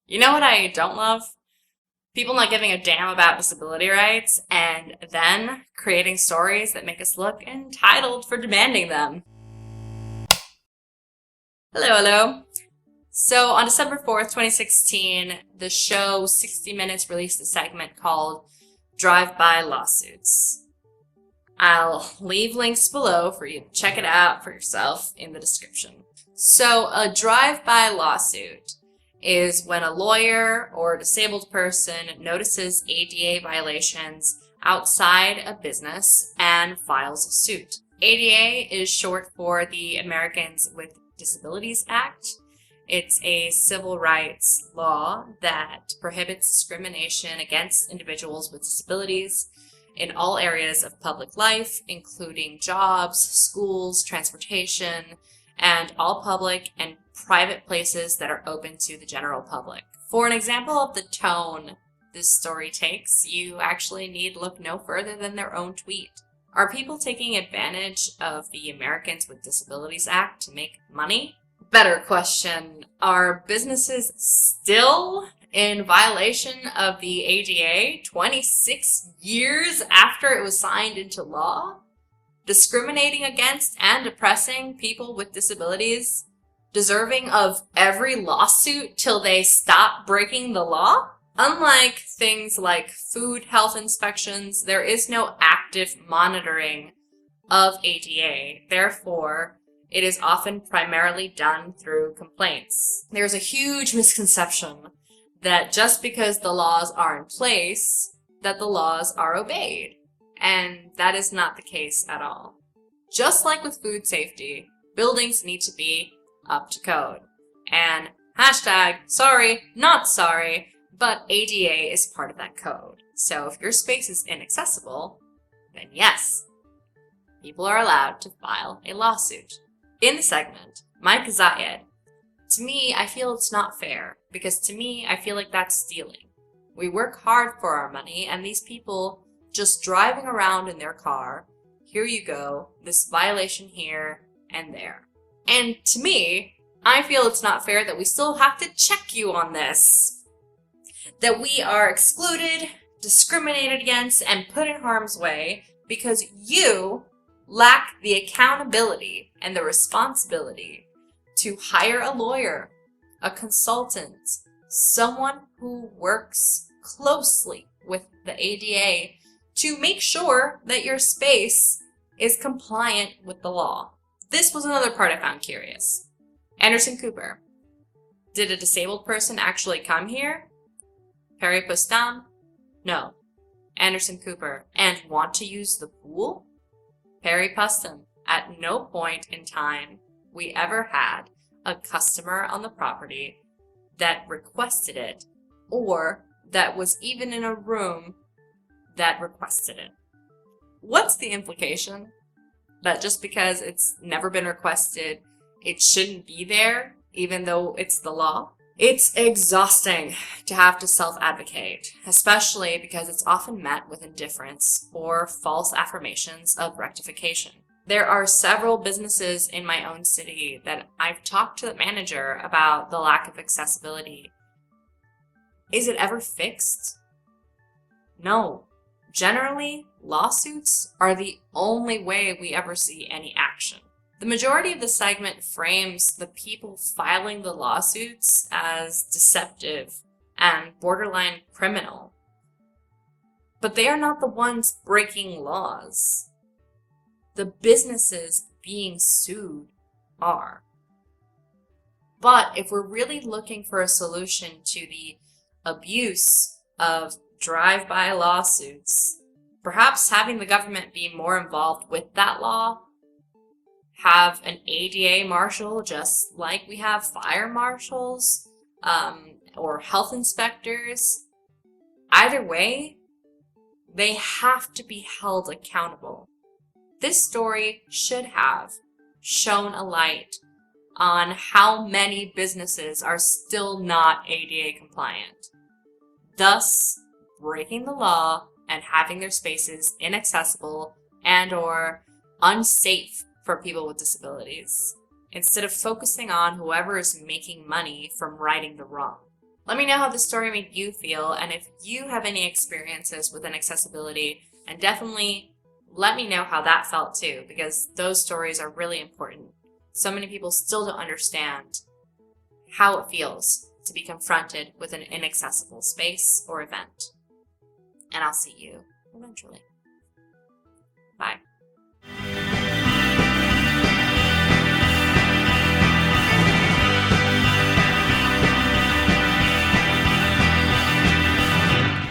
You know what I don't love? People not giving a damn about disability rights and then creating stories that make us look entitled for demanding them. Hello, hello. So on December 4th, 2016, the show 60 Minutes released a segment called Drive-By Lawsuits. I'll leave links below for you to check it out for yourself in the description. So a drive-by lawsuit is when a lawyer or a disabled person notices ADA violations outside a business and files a suit. ADA is short for the Americans with Disabilities Act. It's a civil rights law that prohibits discrimination against individuals with disabilities in all areas of public life, including jobs, schools, transportation, and all public and private places that are open to the general public. For an example of the tone this story takes, you actually need look no further than their own tweet. Are people taking advantage of the Americans with Disabilities Act to make money? Better question, are businesses still in violation of the ADA 26 years after it was signed into law? Discriminating against and oppressing people with disabilities, deserving of every lawsuit till they stop breaking the law? Unlike things like food health inspections, there is no active monitoring of ADA. Therefore, it is often primarily done through complaints. There's a huge misconception that just because the laws are in place, that the laws are obeyed. And that is not the case at all. Just like with food safety, buildings need to be up to code. And hashtag sorry, not sorry, but ADA is part of that code. So if your space is inaccessible, then yes, people are allowed to file a lawsuit. In the segment, Mike Zayed, to me, I feel it's not fair, because to me, I feel like that's stealing. We work hard for our money, and these people just driving around in their car, here you go, this violation here and there. And to me, I feel it's not fair that we still have to check you on this. That we are excluded, discriminated against, and put in harm's way because you lack the accountability and the responsibility to hire a lawyer, a consultant, someone who works closely with the ADA to make sure that your space is compliant with the law. This was another part I found curious. Anderson Cooper. Did a disabled person actually come here? Perry Postam? No. Anderson Cooper. And want to use the pool? Perry Postam. At no point in time we ever had a customer on the property that requested it or that was even in a room that requested it. What's the implication? That just because it's never been requested, it shouldn't be there, even though it's the law? It's exhausting to have to self-advocate, especially because it's often met with indifference or false affirmations of rectification. There are several businesses in my own city that I've talked to the manager about the lack of accessibility. Is it ever fixed? No. Generally, lawsuits are the only way we ever see any action. The majority of the segment frames the people filing the lawsuits as deceptive and borderline criminal. But they are not the ones breaking laws. The businesses being sued are. But if we're really looking for a solution to the abuse of drive-by lawsuits, perhaps having the government be more involved with that law, have an ADA marshal just like we have fire marshals or health inspectors. Either way, they have to be held accountable. This story should have shone a light on how many businesses are still not ADA compliant, thus breaking the law and having their spaces inaccessible and or unsafe for people with disabilities, instead of focusing on whoever is making money from righting the wrong. Let me know how this story made you feel, and if you have any experiences with inaccessibility, and definitely let me know how that felt too, because those stories are really important. So many people still don't understand how it feels to be confronted with an inaccessible space or event. And I'll see you eventually. Bye.